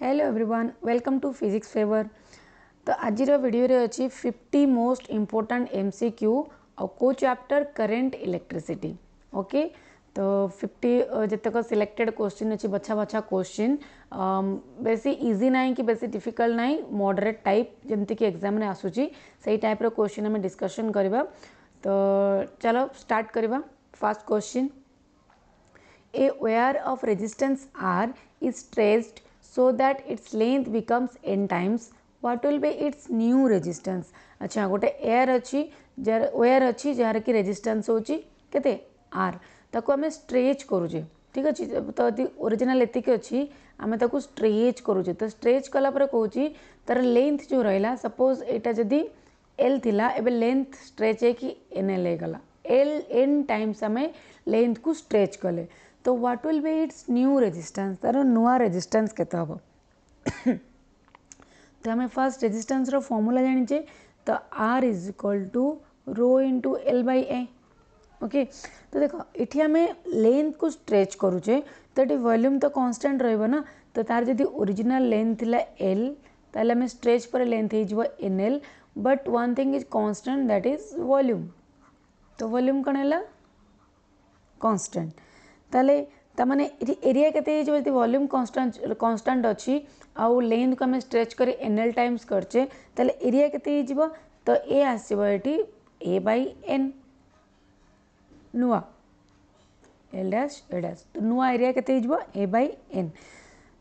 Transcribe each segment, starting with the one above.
Hello everyone welcome to physics favour. तो आज video रे अच्छी 50 मोस्ट इम्पोर्टेंट एमसीक्यू और को चैप्टर करेंट इलेक्ट्रिसिटी। ओके, तो 50 जितक सिलेक्टेड क्वेश्चन अच्छी बछा बछा क्वेश्चन बेसी इजी ना कि बेसी डिफिकल्ट ना मॉडरेट टाइप जमती कि एग्जाम में आसूची से टाइप रो क्वेश्चन आम डिस्कशन करवा। तो चलो स्टार्ट करवा। First question, a wire of resistance R is stretched so that its length becomes n times. What will be its new resistance? अच्छा, गोटे एयर अच्छी जार वायर अच्छी जार की रेजिस्टेंस होची केते R, ताको आमे स्ट्रेच करूचे। ठीक अच्छे, तो यदि ओरिजिनल एतिक अच्छी आमे ताको स्ट्रेच करूचे। तो स्ट्रेच कला पर कहूची तार लेंथ जो रहिला, सपोज एटा जदि एल थिला एबे लेंथ स्ट्रेच है कि एन एल हो गला, एल एन टाइम्स आमे लेंथ को स्ट्रेच कले। तो what will be its new resistance, तार नुआ रेजिस्टेंस केते हबो। तो आम फर्स्ट रेजिस्टेंस रो फॉर्मूला जानिचे, तो R is equal to rho into L by A. Okay, तो देखो ये आम लेंथ को स्ट्रेच करुचे, तो ये वॉल्यूम तो कांस्टेंट रहिबो ना। तो तार जदि ओरिजिनल लेंथ थिला एल, ताले आम स्ट्रेच पर लेंथ हो जिवो N L, but one thing is constant, that is volume. तो वॉल्यूम कौन है कांस्टेंट, ताले तमाने एरिया केते जो वॉल्यूम कांस्टेंट अच्छी आउ लेंथ को आम स्ट्रेच कर एन एल टाइम्स करचे, ताले एरिया केते जिवो, तो ए आसीबो एटी ए बाई एन नुआ एल डैश ए डैश। तो नुआ एरिया केते जिवो ए बाई एन।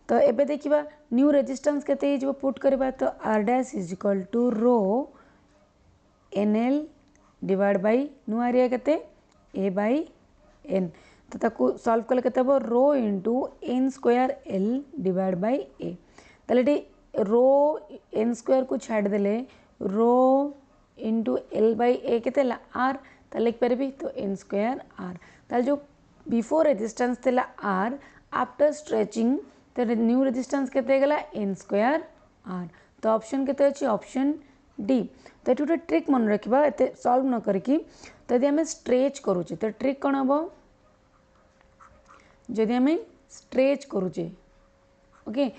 तो एबे देखिबा न्यू रेजिस्टेंस केते जिवो पुट करबा, तो R dash is equal to rho N L divide by नुआ एरिया केते ए बाई एन। तो ताकू सॉल्व कले केते हबो रो into N square L divide by A. ताले रो एन स्क्वायर को छाड़ देले रो इंटू एल बाई ए केते आर, ताले लिख पारबी तो एन स्क्वायर आर। ताले जो बिफोर रेजिस्टेंस थिला आर, आफ्टर स्ट्रेचिंग तो न्यू रेजिस्टेंस केते गला एन स्क्वायर आर। तो ऑप्शन केते अछि, ऑप्शन डी। तो ये गोटे ट्रिक मन रखा, एत सॉल्व न करिकी। तो यदि आम स्ट्रेच करुचे तो ट्रिक कौन हम, जदि आम स्ट्रेच करुचे ओके,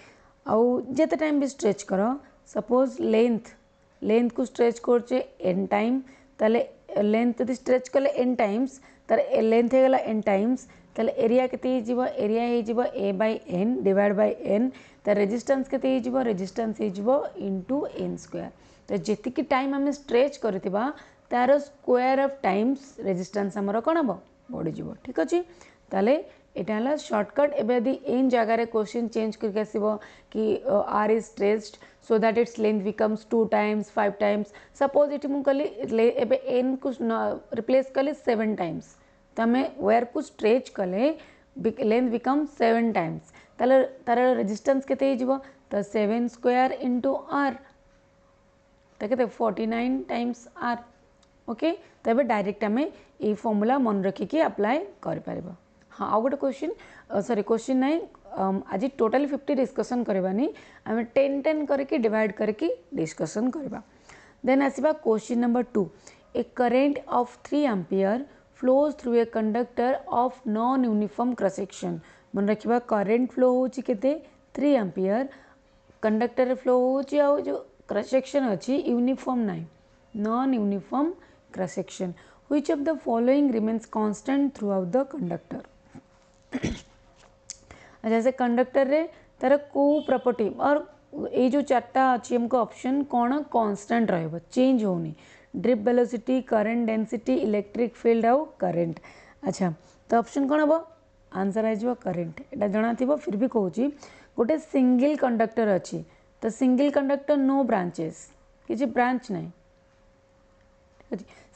आउ जिते टाइम भी स्ट्रेच कर, सपोज लेंथ को स्ट्रेच करुचे एन टाइम, ताले लेंथ यदि स्ट्रेच कले एन टाइम्स, तार लेंथ हो गला एन टाइम्स, ताले एरिया केते हिजिबो, एरिया हिजिबो A by N divide by N. तार रेजिस्टेंस केते हिजिबो, रेजिस्टेंस हिजिबो इनटू एन स्क्वायर। तो जेतिकी टाइम आम स्ट्रेच करथिबा तार स्क्वायर ऑफ टाइम्स रेजिस्टेंस हमर कोन हबो, बढ़ी जिवो। ठीक अछि, ताले एटा हला शॉर्टकट। एबे यदि एन जगह रे क्वेश्चन चेंज करके आसीबो कि R is stretched so that its length becomes 2 times 5 times, suppose it मु कली एबे एन को रिप्लेस कली 7 टाइम्स, तो आम वायर को स्ट्रेच कले लेंथ बिकम 7 टाइम्स, ताले तार रेजिस्टेंस केते हिजिबो, तो 7 स्क्वायर इंटू आर, तो केते 49 टाइम्स आर। ओके, तो ये डायरेक्ट आम ये फॉर्मूला मन रखिकी अप्लाई कर पारिबा। हाँ, आउ गोटे क्वेश्चन सॉरी क्वेश्चन ना, आज टोटल 50 डिस्कसन करवानी, आम 10 करके डिवाइड करके डिस्कसन करवा। देन आसवा question number 2, a current of 3 ampere flows through a conductor of non uniform cross section. मन रखा करेंट फ्लो होची केते 3 एम्पियर, कंडक्टर फ्लो होची आ जो क्रॉस सेक्शन अच्छी यूनिफॉर्म ना, non uniform cross section. Which of the following remains constant through out the conductor. जैसे conductor रे तार को प्रॉपर्टी और ये जो चार्टा अच्छी हमको ऑप्शन कौन कांस्टेंट रहिबो, चेंज होनी, drip velocity, current density, electric field आउ करंट। अच्छा, तो ऑप्शन कौन हम, आंसर आइजो करंट। एटा जणा थिबो फिर भी कहूची, गोटे सिंगल कंडक्टर अच्छी, तो सिंगल कंडक्टर नो ब्रांचेस, किसी ब्रांच नहीं,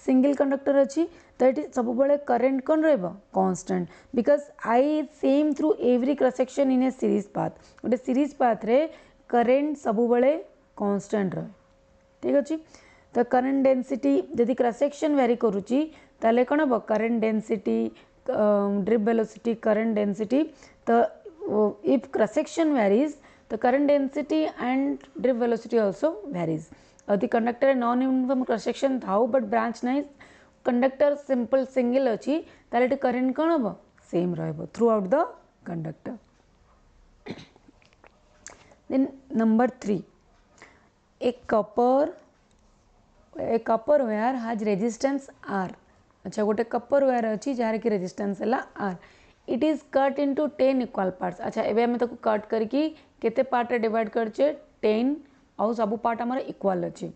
सिंगल कंडक्टर अच्छी, तो ये सब बड़े करंट कौन रहिबो constant, because I is same through every cross section in A series path. गोटे सीरीज पाथ रे करंट सब बड़े कांस्टेंट रहे। ठीक अच्छे, तो करंट डेंसिटी जदि क्रॉस सेक्शन वेरी करुची, ताले कौन हम current density, drip velocity, current density. तो इफ क्रॉस सेक्शन वेरीज, तो current density and drift velocity also varies. यदि conductor non uniform cross section though but branch नहीं, कंडक्टर सिंपल सिंगल अच्छी, ताले करंट कौन हम सेम रहिबो throughout the conductor. Then number 3, a copper wire has resistance R. अच्छा गोटे Kapoor wire अच्छी जार की रेजिस्टेंस है R. It is cut into 10 equal parts. अच्छा एबे हमें ताको कट करके केते पार्ट रे डिवाइड करछे 10 आउ सब पार्ट हमर इक्वल अच्छी।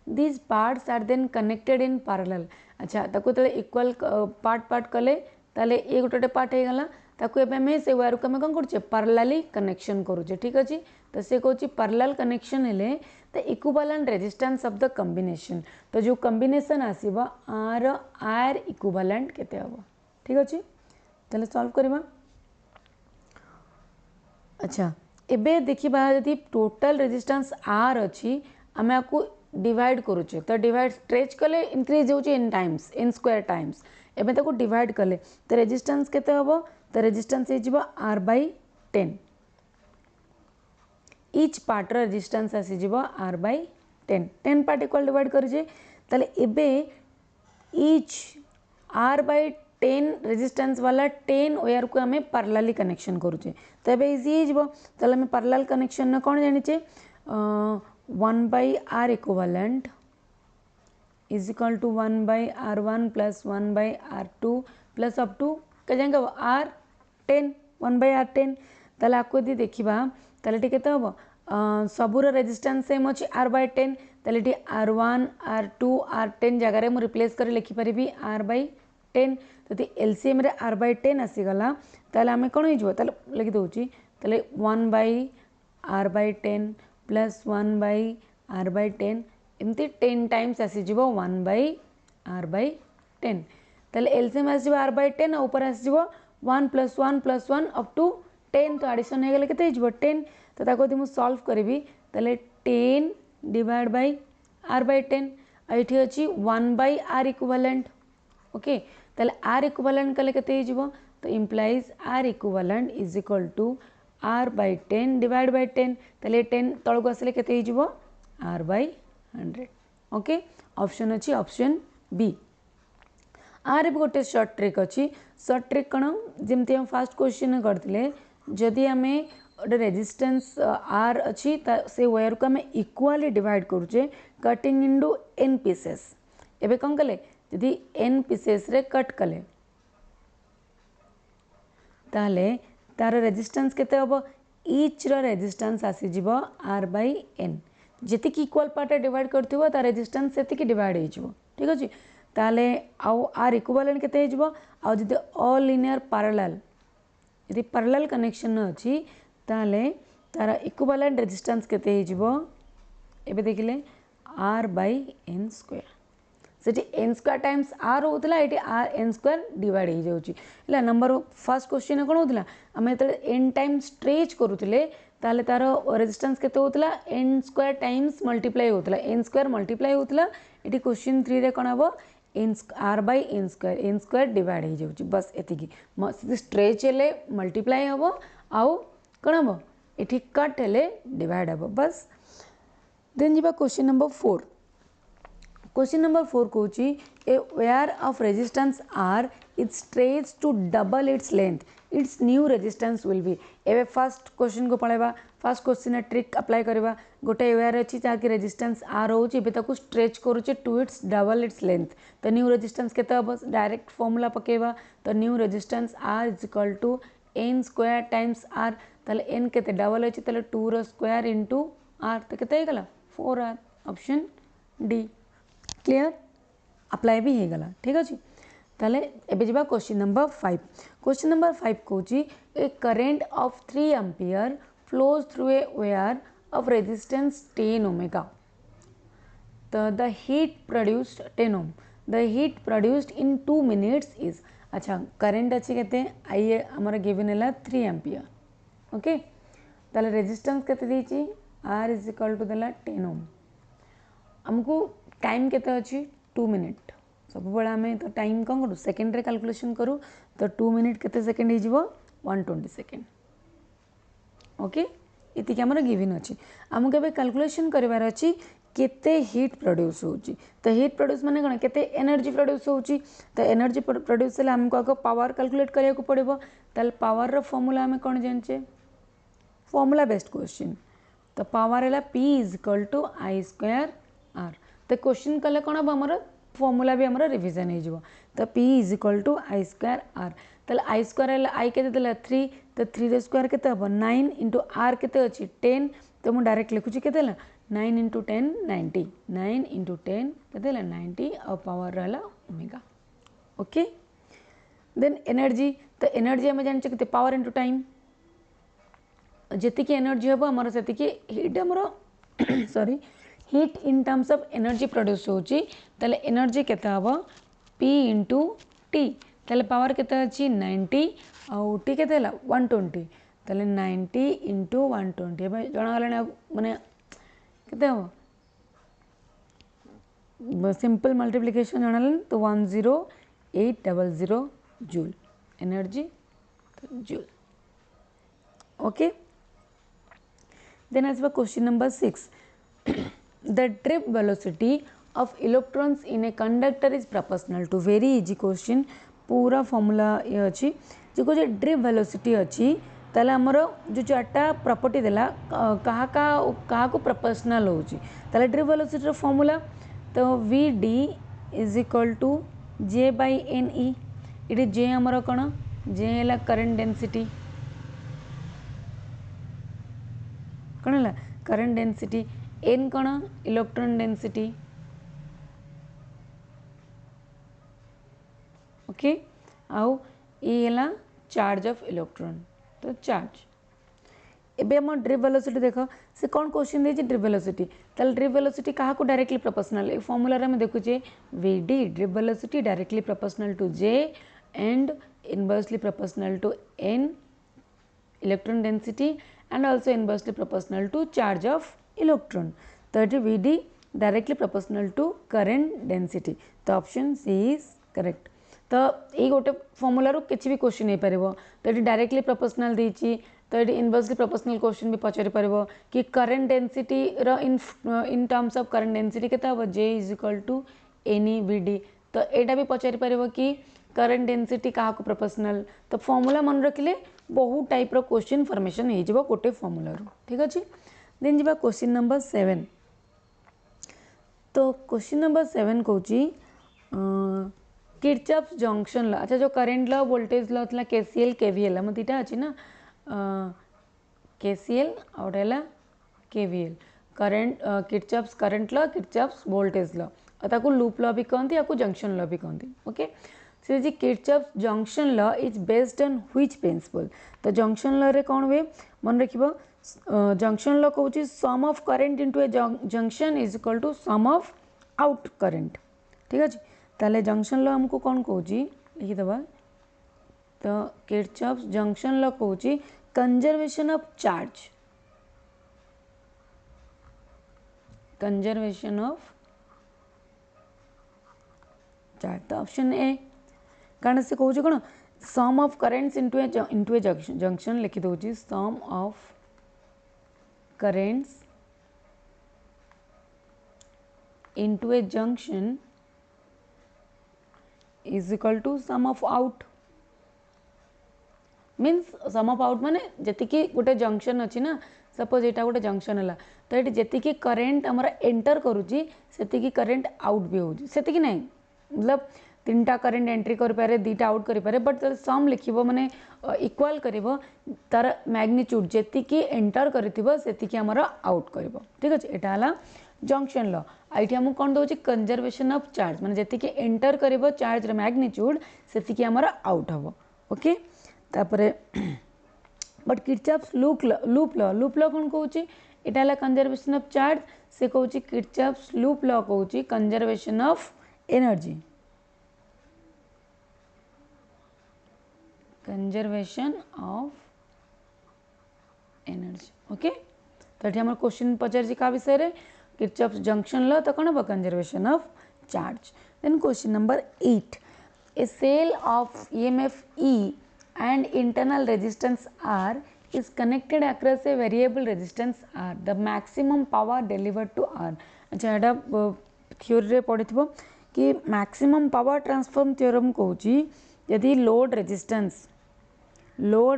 This parts are then connected in parallel. अच्छा ताको तले इक्वल पार्ट कले ताले ए गोटे पार्ट हे गला ताको एबे हमें से वायर को हमें कोन करछे पैरेलली कनेक्शन करूछे। ठीक अछि तो से कहूँ पैरेलल कनेक्शन हेले the equivalent resistance of the combination. तो जो कॉम्बिनेशन आसीबो आर आर इक्विवेलेंट केते हबो। ठीक अछि चलो सॉल्व करबा। अच्छा एबे देखिबा यदि टोटल रेजिस्टेंस आर अछि आमे आपको डिवाइड करूचे तो डिवाइड स्ट्रेच कले इंक्रीज होचे इन टाइम्स इन स्क्वायर टाइम्स। एबे ताको डिवाइड कले तो रेजिस्टेंस केते हबो तो रेजिस्टेंस हे जिवो r by 10। Each part resistance आसी जिवो r by 10 10 part equal divide करिजे ताले एबे ईच r by 10 रेजिस्टेंस वाला 10 वायर को हमें पैरेलली कनेक्शन करूचे तो एबे इजी जिवो। ताले हमें पैरेलल कनेक्शन न कोन जानिचे 1 by r equivalent is equal to 1 by r1 plus 1 by r2 plus up to क्या जाएंगे r10 1 by r10। ताले आपको यदि देखिबा ताले टी केते हबो सबुर रेजिस्टेंस सेम अछि r by 10 ताले टी r1 r2 r10 जगह रे मु रिप्लेस कर लिखि परिबी r by 10। तो एलसीएम रे r by 10 आसी गला ताले हमें कोन हिजबो ताले लिखि दोची ताले 1 by r by 10 plus 1 by r by 10 एमती 10 टाइम्स आसी जिवो 1 by r by 10। ताले एलसीएम आसी r by 10 ऊपर आसी जिवो 1 plus 1 plus 1 up to 10 तो एडिशन हे गेले केते जिवो 10। तो ताको यदि मु सॉल्व करबी ताले 10 डिवाइड बाय r by 10 एठी अछि 1 by r इक्विवेलेंट। ओके ताले r इक्विवेलेंट कले केते जिवो तो implies r equivalent is equal to r by 10 divide by 10 ताले 10 तळ को आसले केते जिवो r by 100। ओके ऑप्शन अछि ऑप्शन बी। आर भी गोटे शॉर्ट ट्रिक अच्छी शॉर्ट ट्रिक कौन जमती हम फास्ट क्वेश्चन करते जदि आम गोटे रेजिस्टेंस आर अच्छी से वायर को आम इक्वाली डिवाइड करुचे कटिंग इनटू एन पीसेस। एबे कौन कले जदि एन पीसेस रे कट कले ताले तार रेजिस्टेंस केते हबो ईच रो रेजिस्टेंस आसी जिवो r by n। जेति की इक्वल पार्ट डिवाइड करथिबो तार रेजिस्टेंस सेति की डिवाइड हे जिवो। ठीक अछि ताले आउ आर इक्विवेलेंट केते हे जिवो आउ जदि ऑल लिनियर पैरेलल यदि पैरेलल कनेक्शन अछि ताले तार इक्विवेलेंट रेजिस्टेंस केते हे जिवो एबे देखिले r by n square. Sethi n square times r होतला एठी r n स्क्वायर डिवाइड हे जाउची हला। नंबर फर्स्ट क्वेश्चन कोन होतला हमें त n टाइम स्ट्रेच करूतले ताले तार रेजिस्टेंस केते होतला n स्क्वायर टाइम्स मल्टीप्लाई होतला n स्क्वायर मल्टीप्लाई होतला। एठी क्वेश्चन 3 रे कोन हबो r by n square divide हे जाउची बस एतिकी स्ट्रेच हेले मल्टीप्लाई हबो आउ कोन हबो एठी कट हेले डिवाइड हबो बस। देन जिबा क्वेश्चन नंबर 4। क्वेश्चन नंबर 4 कहूची a wire of resistance r is stretch to double its length its new resistance will be. एबे फर्स्ट क्वेश्चन को पळेबा फर्स्ट क्वेश्चन ट्रिक अप्लाई करबा गोटे वायर अछि ता कि रेजिस्टेंस r होची एबे ताकू स्ट्रेच करूची to its double its length तो न्यू रेजिस्टेंस केते हबो डायरेक्ट फार्मूला पकेबा तो new resistance r is equal to n square times r ताले n केते डबल अछि ताले 2 रो स्क्वायर इनटू r तो केते हे गला 4r option D. Clear apply भी हे गला ठीक अछि ताले एबे जिबा क्वेश्चन नंबर 5। क्वेश्चन नंबर 5 कहूची a current of 3 ampere flows through a wire of resistance 10 omega तो the heat produced 10 ohm the heat produced in 2 minutes is. अच्छा करंट अच्छी कहते आई आमर गिवन है 3 एम्पियर। ओके ताले रेजिस्टेंस केते दीची r इज इक्वल टू देला 10 ओम हमको टाइम केते अछि 2 मिनिट सब बेला हमें तो टाइम कौन करूँ सेकेंड रे कैलकुलेशन करूँ तो 2 मिनिट केते सेकेंड हे जिवो 120 सेकेंड। ओके इतिक हमर गिवन अछि हमको एबे कैलकुलेशन करिवार अछि केते हीट प्रोड्यूस होची तो हीट प्रोड्यूस माने कोन केते एनर्जी प्रोड्यूस होची तो एनर्जी प्रोड्यूस ले हमको आको पावर कैलकुलेट करिया को पड़िबो ताल पावर रो फार्मूला हमें कोन जानचे फार्मूला बेस्ड क्वेश्चन तो पावर है P is equal to I square R. तो क्वेश्चन कले कौन हम आमर फॉर्मूला भी आमर रिविजन हो। तो P is equal to I square R. ताले आई स्क्वायर है आई के 3 तो 3 स्क्वायर के 9 इंटू आर के 10 तो मुझे डायरेक्ट लिखुची के 9 इंटू 10 90 9 इंटू 10 के 90 और पावर रहा ओमेगा। ओके देन एनर्जी तो एनर्जी आम जान के पावर इंटू टाइम जी एनर्जी हम आमर से हिट आमर sorry hit in terms of energy produce होची ताले एनर्जी केते हबो P इंटू टी ताले पावर केते अछि 90 आउ टी केते हला 120 ताले 90 इंटू 120 एबे जणा गलाने माने केते हबो सिंपल मल्टीप्लिकेशन जणालन तो 10800 joule energy joule. Okay then आसबा question number 6 the trip velocity of electrons in a conductor is proportional to very easy question पूरा फॉर्मूला ये अच्छी जो को ड्रिप वेलोसिटी अच्छी ताले हमर जो चारटा प्रॉपर्टी देला कहा को प्रोपोर्शनल होची ताले ड्रिप वेलोसिटी रो फॉर्मूला तो vd is equal to j by ne इटी j हमर कोन j हैला करंट डेंसिटी कोन हैला करंट डेंसिटी n कौन इलेक्ट्रॉन डेंसिटी। ओके आउ ये चार्ज ऑफ इलेक्ट्रॉन तो चार्ज एबे हम ड्रिप वेलोसिटी देख से कौन क्वेश्चन दे ड्रिप वेलोसिटी ताल ड्रिप वेलोसिटी क्या डायरेक्टली प्रोपोर्शनल ए फॉर्मूला रे हम देखुचे vd drift velocity directly proportional to j and inversely proportional to n electron density and also inversely proportional to charge of electron तो ये vd directly proportional to current density तो option C is correct. तो ये गोटे formula रो किसी भी question नहीं पारिबो तो ये डायरेक्टली प्रोपोर्शनल देछि तो ये इनवर्सली प्रोपोर्शनल क्वेश्चन भी पचारि पारिबो कि करंट डेंसिटी रो in terms of current density केता हो j is equal to N E vd तो एटा भी पचारि पारिबो कि करंट डेंसिटी क्या को प्रोपोर्शनल तो फॉर्मूला मन रखिले बहुत टाइप रो क्वेश्चन फॉर्मेशन हो जिवो गोटे फॉर्मूला रो ठीक अछि। देन जीवा क्वेश्चन नंबर 7 तो क्वेश्चन नंबर 7 कहूँ किरचॉफ्स जंक्शन लॉ अच्छा जो करंट लॉ वोल्टेज लॉ था KCL KVL मत इटा अच्छी ना KCL और KVL current Kirchhoff's current law Kirchhoff's voltage law और ताको लूप लॉ भी कहते या जंक्शन लॉ भी कहते। ओके से जी Kirchhoff's junction law is based on which principle तो जंक्शन लॉ रे कौन हुए मन रखिबो जंक्शन लॉ कहूँ sum of current into a junction is equal to sum of out current ठीक अच्छे ताले जंक्शन लॉ हमको कौन कहूँ लिखिदेवा तो किरचॉफ्स जंक्शन लॉ कहूँ conservation of charge conservation of charge तो ऑप्शन ए कारण से कहूँ कौन sum of currents into a junction लिखि दूँ sum of currents into a junction is equal to sum of out means sum of out माने जति गोटे जंक्शन अच्छी ना सपोज यहाँ गोटे जंक्शन है तो ये जी करेन्ट आमर एंटर करुच्ची से करेन्ट आउट भी होती ना मतलब 3टा करेन्ट एंट्री करें 2टा आउट करें बट सम लिख माने इक्वाल कर तार मैग्निट्यूड जी एंटर कर आउट कर ठीक अच्छे यहाँ जंक्शन लॉ ये आमको कौन दौर कंजर्वेशन ऑफ चार्ज माने जी एंटर कर चार्ज मैग्निट्यूड से आउट हम ओके तापरे बट किरचॉफ्स लूप लॉ कौन कहूँ यहाँ कंजर्वेशन ऑफ चार्ज से कहूँ किरचॉफ्स लूप लॉ कहूँ conservation of energy conservation of energy okay तो ये क्वेश्चन पचार क्या विषय रे किरचॉफ्स जंक्शन लॉ तो कौन हम conservation of charge. Then question number 8 a cell of EMF E and internal resistance R is connected across a variable resistance R. The maximum power delivered to R. अच्छा एटा theory रे पढ़िथिबो कि maximum power transform theorem कहूँ यदि load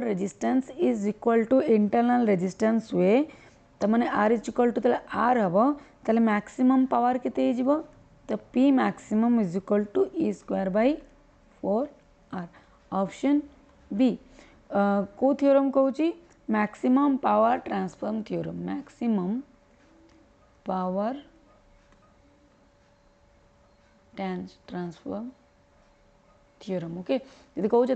resistance is equal to internal resistance हुए तो मैंने R is equal to R हम तो मैक्सिमम पावर केते तो P maximum is equal to E square by 4r option B को थ्योरम कहूँ maximum power transform theorem maximum power transform theorem okay यदि कहूँ जो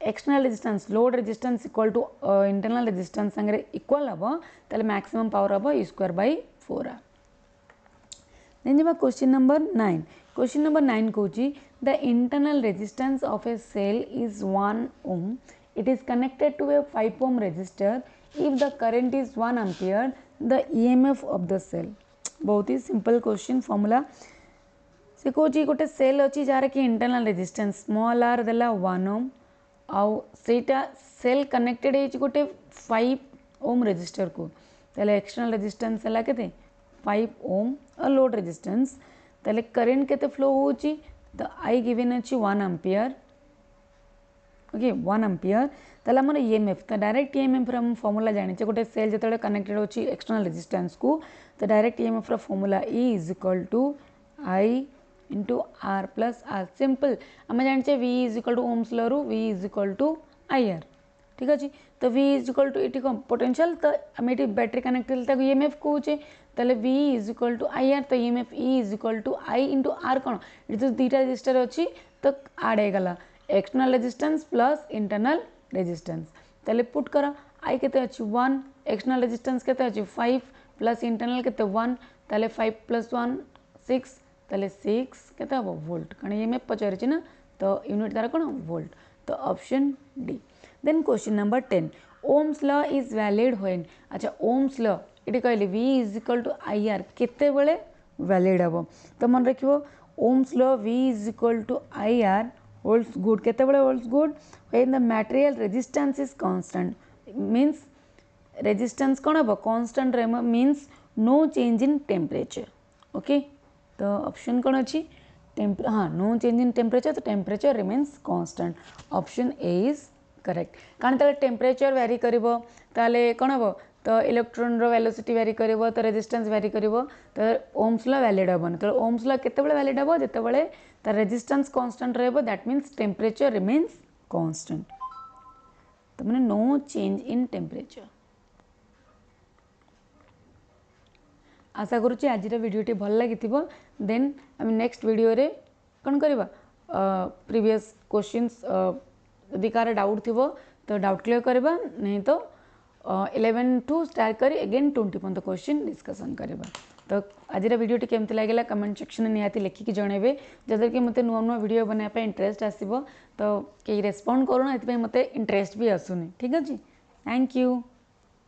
external resistance load resistance equal to internal resistance संगे equal हम तो मैक्सिमम पावर हम E square by 4r then jaba question number 9 question number 9 कहूँ the internal resistance of a cell is 1 ohm it is connected to a 5 ohm resistor if the current is 1 ampere the EMF of the cell बहुत ही simple question formula से कहूँ गोटे cell अच्छी jar कि internal resistance small are देला 1 ओम आउ सेटा cell connected है गोटे 5 ओम रेजिस्टर को तेल एक्सटर्नल रेजिस्टेंस है के 5 ओम और लोड रेजिस्टेंस तेल करेंट केते फ्लो होची तो आई गिवन अच्छी 1 एम्पियर ओके 1 एम्पियर तेल आम ईएमएफ तो डायरेक्ट ईएमएफ हम फॉर्मूला जाने गोटे सेल जो कनेक्टेड अच्छी एक्सटर्नल रेजिस्टेंस को तो डायरेक्ट ईएमएफ रा formula E is equal to I into R plus R simple आम जाने V is equal to ohm's law रू V is equal to I R ठीक अच्छे तो वी इज इक्वल टू ये कम पोटेंशियल तो आम ये बैटरी कनेक्ट ईएमएफ कहूचे तेल V is equal to I R तो EMF E is equal to I into R कौन ये तो दुईटा रेजिस्टर अच्छी तो आड होगला external resistance plus internal resistance तेल पुट कर आई के अच्छी 1 एक्सटर्नल रेजिस्टेंस के अच्छी 5 प्लस इंटरनल के 1 तेल 5 प्लस 1 6 तेल 6 के वोल्ट कारण ईएमएफ पचारि ना तो यूनिट तार कौन वोल्ट तो option D then question number 10 Ohm's law is valid when अच्छा ओम्स लॉ ये कहले V is equal to I R केते बेले वैलिड हम तो मन रखियो Ohm's law V is equal to I R holds good केते बेले holds good when the material resistance is constant means resistance कौन हम कांस्टेंट रहे means no change in temperature okay तो ऑप्शन कौन अच्छी हाँ नो चेंज इन टेम्परेचर तो temperature remains constant option A is correct कारण तेल टेम्परेचर वैरी कर कौन हम तो इलेक्ट्रॉन रो वेलोसिटी वैरी कर तो रेजिस्टेंस वैरी कर तो ओम्स लॉ वैलिड हेबन तो ओम्स लॉ केते बेले वैलिड हेबो जेते बेले तार रेजिस्टेंस कांस्टेंट रहबो that means temperature remains constant तो माने नो चेंज इन टेम्परेचर आशा करुच्ची आज भिडियोटी भल लगी देन आम नेक्स्ट वीडियो रे कौन करवा प्रीवियस क्वेश्चंस यदि कार डाउट थी तो डाउट क्लियर करवा नहीं तो 11 टू स्टार्ट कर अगेन 20 पर्यंत क्वेश्चन डिस्कसन करवा तो आज भिडियोटी केमती लगे कमेंट सेक्शन में निहाती लिखिकी जनइबे जदर कि मते नुआ नुआ वीडियो बनाया इंटरेस्ट आसो तो कई रेस्पॉन्ड करूना ये मते इंटरेस्ट भी आसुनी ठीक अच्छे थैंक यू।